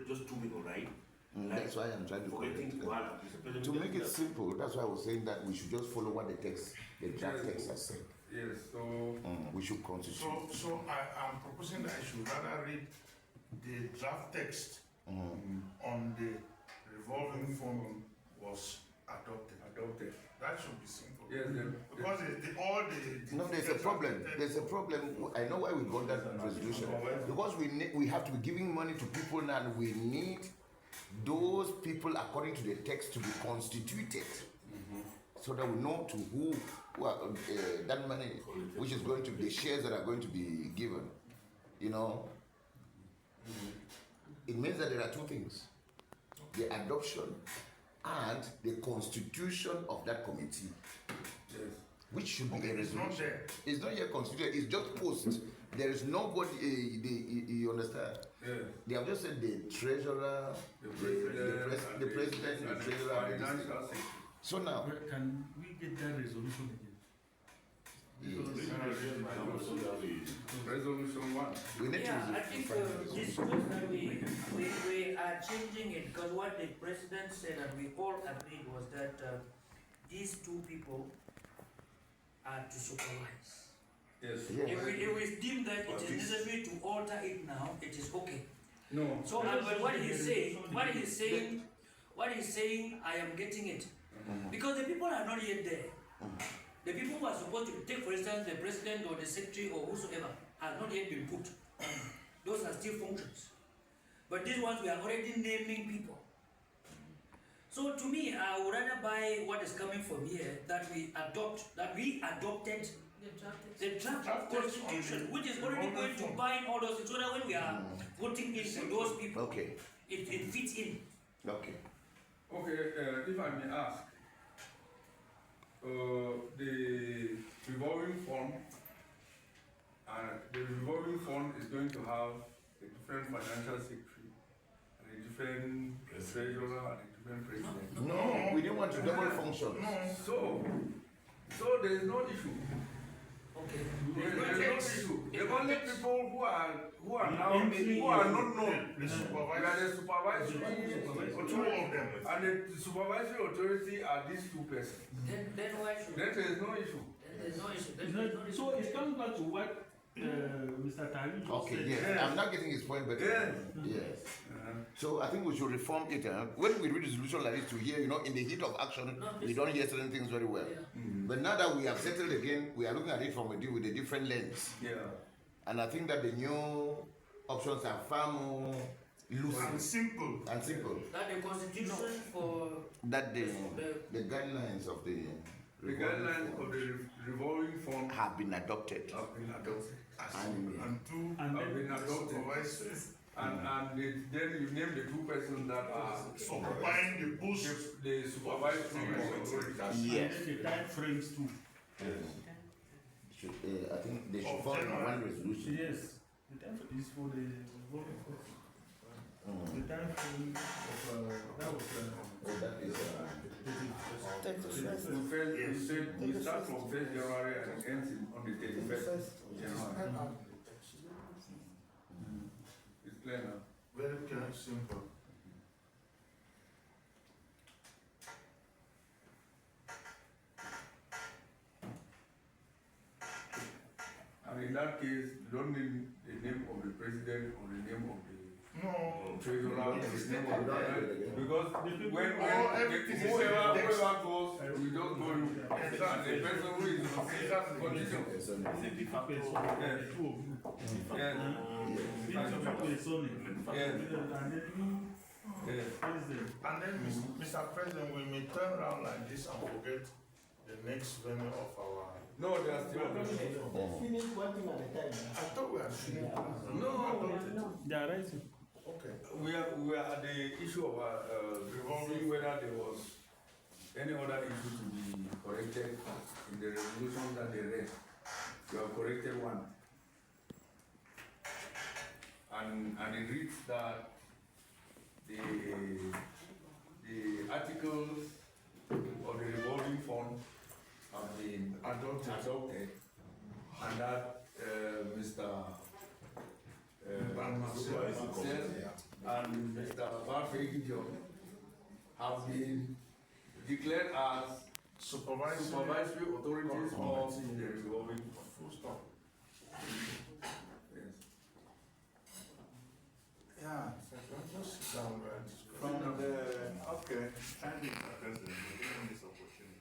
just two people, right? That's why I'm trying to correct it. To make it simple, that's why I was saying that we should just follow what the draft text has said. Yes, so we should constitute. So I'm proposing that I should rather read the draft text on the revolving fund was adopted. That should be simple. yes, Because all the No, there's a problem. There's a problem. I know why we got that resolution. Because we have to be giving money to people now, and we need those people, according to the text, to be constituted. So that we know to who that money, which is going to be the shares that are going to be given. You know, it means that there are two things: the adoption and the constitution of that committee, which should be a resolution. It's not yet constituted. It's just post. There is nobody. You understand? yes. They have just said the treasurer, the president, the treasurer. and the Financial secretary. So now, Can we get that resolution again? Resolution 1. we need Yeah, I to think find a this resolution. was that we are changing it because what the president said and we all agreed was that these two people are to supervise. Yes. Yes. If we deem that it is necessary to alter it now, it is okay. No. So, but what he's saying, I am getting it. Because the people are not yet there. The people who are supposed to take, for instance, the president or the secretary or whosoever, have not yet been put. Those are still functions. But these ones, we are already naming people. So to me, I would rather buy what is coming from here, that we adopted the draft constitution, which is already going to bind all those things, so that when we are voting in for those people, Okay. it fits in. Okay. Okay, if I may ask, the revolving fund is going to have a different financial secretary, and a different treasurer, and a different president. No, we didn't want to double function. So there is no issue. Okay. There is no issue. The only people who are not known, The we supervisor, are the supervisory, or two of them. and the supervisory authority are these two persons. Then why should Then there is no issue. there's no issue. It's not- So it comes back to what Mr. Tari just Okay, said. yes. I'm not getting his point, but yes. So I think we should reform it. When we read resolution like this to hear, in the heat of action, we don't hear certain things very well. But now that we have settled again, we are looking at it with a different lens. Yeah. And I think that the new options are far more And lucid simple. and simple. that the constitution for That the guidelines of the The guidelines of the revolving fund have been adopted. have been adopted. And two And Have been then, adopted. supervisors Then you name the two persons that are occupying the post. the supervisory authority. Yes. and then the time frames too. I think they should follow one resolution. Yes, the time frame is for the voting for. The time frame of, that was, That is, We start from 1st January and ends on the 31st January. It's clear now. Very clear, simple. And in that case, you don't need the name of the president or the name of the No. treasurer or the name of the because when everything is whoever in the text. goes, we don't go and the person who is condition. it's a different person, two of you. Each of you is on it. Yes. And then you, Yes. president. And then, Mr. President, we may turn around like this and forget the next venue of our. No, they are still. Finish one thing at a time. I thought we had finished. No. They are rising. Okay. We are at the issue of seeing whether there was any other issue to be corrected in the resolution that they read. You have corrected one. And it reads that the articles of the revolving fund have been adopted and that Mr. Bangante said and Mr. Barfei Gideon have been declared as supervisory authorities of the revolving Full stop. Yes. Yeah. Just sit down, right? From the, okay, thank you, Mr. President, for giving me this opportunity.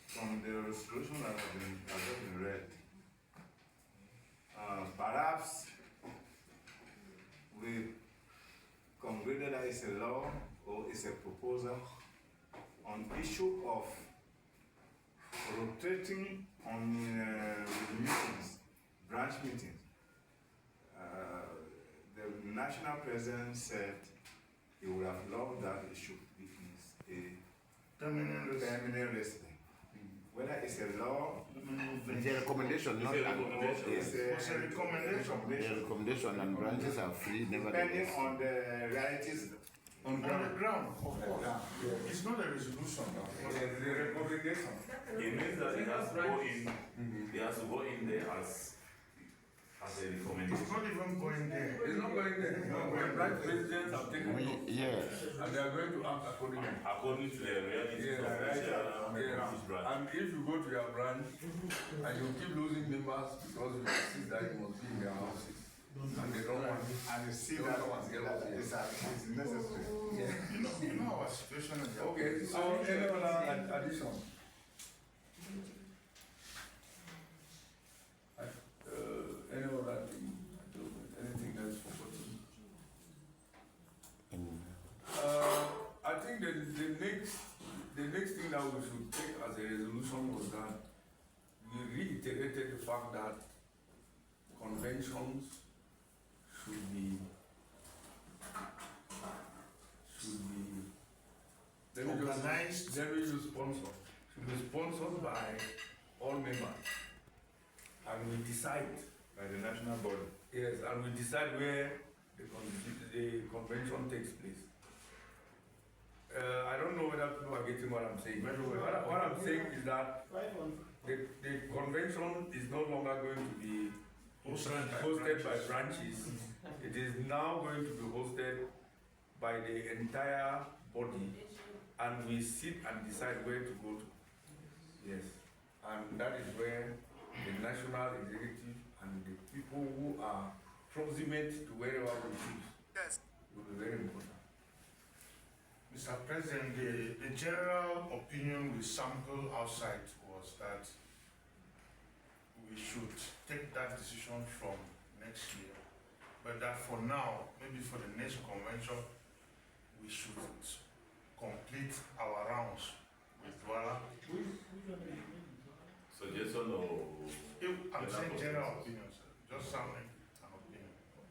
From the resolution that has been read, perhaps we concluded that it's a law or it's a proposal on issue of rotating on with meetings, branch meetings. The national president said he would have loved that it should be a Permanent permanent resident. Whether it's a law, It's a recommendation, not an order. it's a recommendation. The recommendation and branches are free, Depending nevertheless. on the realities On the ground, of course. It's not a resolution. The recommendation. It means that it has to go in. It has to go in there as a It's recommendation. not even going there. It's not going there. The branch presidents have taken it, Yes. and they are going to act accordingly. According to the realities Yeah, of yeah. each branch. And if you go to your branch and you keep losing members because you insist that you must be in their houses, and they don't want it. and you see Don't that come and get us here. it's necessary. You know our situation is Okay, so any other addition? Any other thing? Anything else forgotten? I think the next thing that we should take as a resolution was that we reiterated the fact that conventions should be organized. let me use sponsor. Should be sponsored by all members. And we decide, By the national body. yes, and we decide where the convention takes place. I don't know whether people are getting what I'm saying. What I'm saying is that the convention is no longer going to be hosted by branches. It is now going to be hosted by the entire body, and we sit and decide where to go to. Yes, and that is where the national executive and the people who are proximate to wherever we choose will be very important. Mr. President, the general opinion we sampled outside was that we should take that decision from next year. But that for now, maybe for the next convention, we should complete our rounds with Douala. Suggestion or I'm saying general opinion, sir. Just sounding an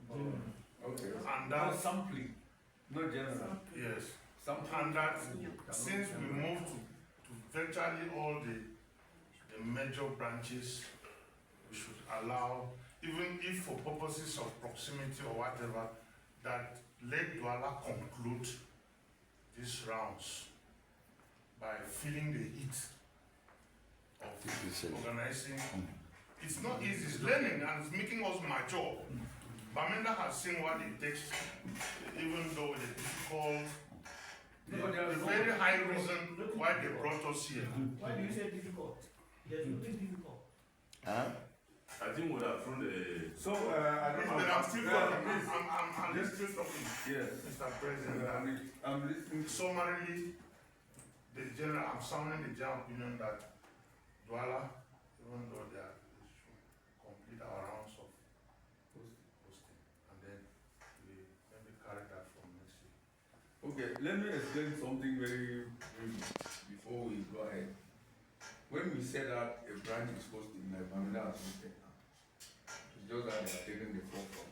opinion. Okay. And Now that, sampling, not general. yes. Sampling. And that since we moved to virtually all the major branches, we should allow, even if for purposes of proximity or whatever, that let Douala conclude these rounds by feeling the heat of organizing. It's not easy, it's learning and it's making us mature. Bamenda has seen what it takes, even though the difficult, the very high reason why they brought us here. Why do you say difficult? There's nothing difficult. Huh? I think we'll have thrown the. So, I don't know. But I'm still talking, I'm still talking, Yes. Mr. President. I'm listening. Summarily, I'm sounding the general opinion that Douala, even though they should complete our rounds of hosting, and then we maybe carry that from next year. Okay, let me explain something very brief before we go ahead. When we say that a branch is hosting, like Bamenda has hosted now, it's just that they have taken the forefront.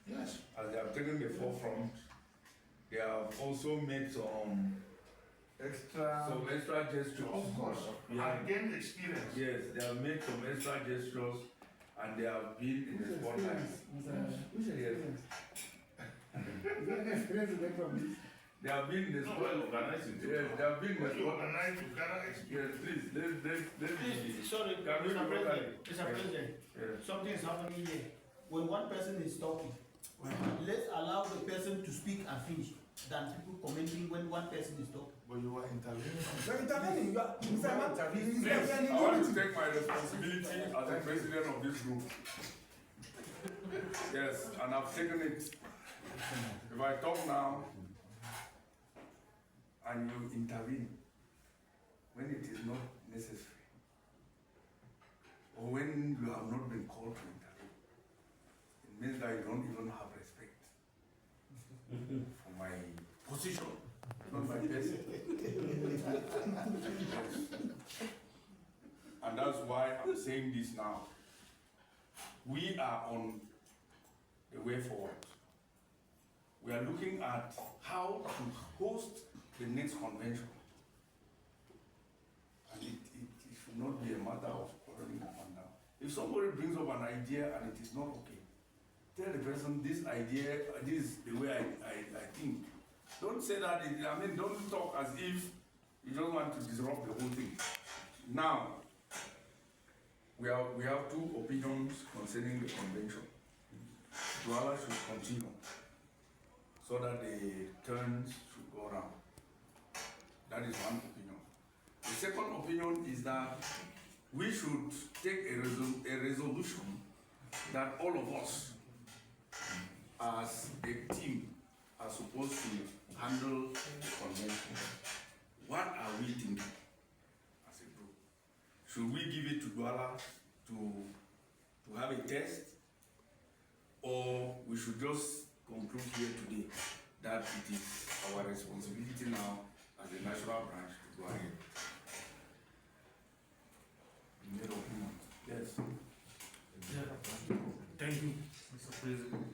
Yes. As they have taken the forefront, they have also made some extra gestures. Of course, Yeah. and gain experience. Yes, they have made some extra gestures and they have been in the spotlight. They have been in the spotlight. Organizing. Yes, they have been in the When you spotlight. organize, you gather experience. Yes, please, let's Please, sorry, Can we Mr. look at President, it? Mr. President, Yeah. something is happening here. When one person is talking, Let's allow the person to speak and finish than people commenting when one person is talking. But you are intervening. You're intervening. You are, Mr. Amata, Please, I want to take my responsibility as the president of this group. Yes, and I've taken it. If I talk now and you intervene when it is not necessary, or when you have not been called to intervene, it means that you don't even have respect for my position, not my person. And that's why I'm saying this now. We are on the way forward. We are looking at how to host the next convention. And it should not be a matter of quarreling up and down. If somebody brings up an idea and it is not okay, tell the person this idea, this is the way I think. Don't say that, don't talk as if you don't want to disrupt the whole thing. Now, we have two opinions concerning the convention. Douala should continue so that the turns should go around. That is one opinion. The second opinion is that we should take a resolution that all of us as a team are supposed to handle the convention. What are we thinking as a group? Should we give it to Douala to have a test, or we should just conclude here today that it is our responsibility now as a national branch to go ahead? In your opinion? Yes. Thank you, Mr. President.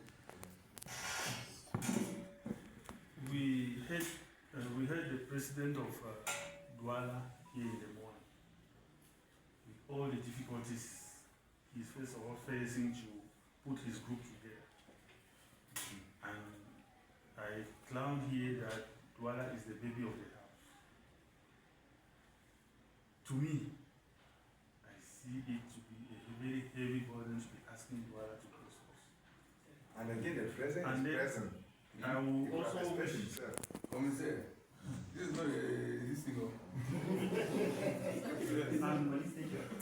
We heard the president of Douala here in the morning with all the difficulties he's first of all facing to put his group together. And I found here that Douala is the baby of the house. To me, I see it to be a very heavy burden to be asking Douala to close us. And again, the president And is then present. I will also wish, Come and say, this is not this thing. and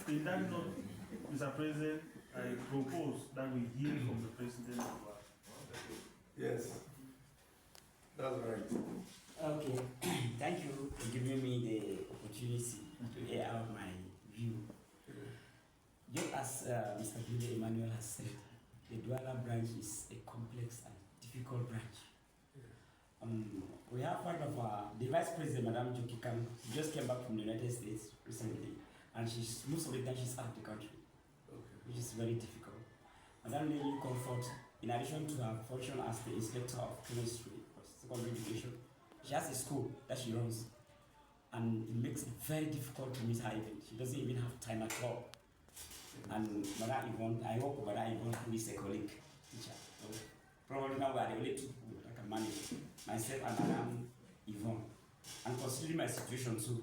in that note, Mr. President, I propose that we hear from the President of Douala. Yes. That's right. Okay, thank you for giving me the opportunity to air out my view. Just as Mr. Billy Emmanuel has said, the Douala branch is a complex and difficult branch. We have one of the Vice President, Madam Jokikan, just came back from the United States recently, and most of the time she's out of the country, which is very difficult. Madam Lily Comfort, in addition to her function as the inspector of chemistry for secondary education, she has a school that she runs, and it makes it very difficult to meet her even. She doesn't even have time at all. And Madam Yvonne, I work with Madam Yvonne, who is a colleague teacher. So probably now we are the only two people that can manage, myself and Madam Yvonne. And considering my situation too,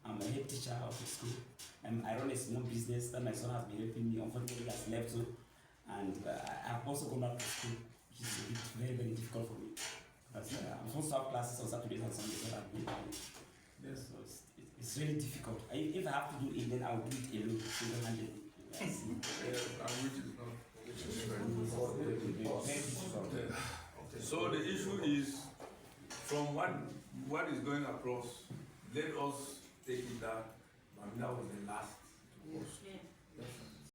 I'm a head teacher of the school, and I run a small business that my son has been helping me. Unfortunately, has left too, and I've also gone back to school, which is a bit very, very difficult for me. Because I'm supposed to have classes on Saturdays and Sundays that I've been doing. Yes, so it's really difficult. If I have to do it, then I'll do it alone, single-handedly. Yes. And which is not. Very difficult. So the issue is, from what is going across, let us take it that Mamila was the last to host.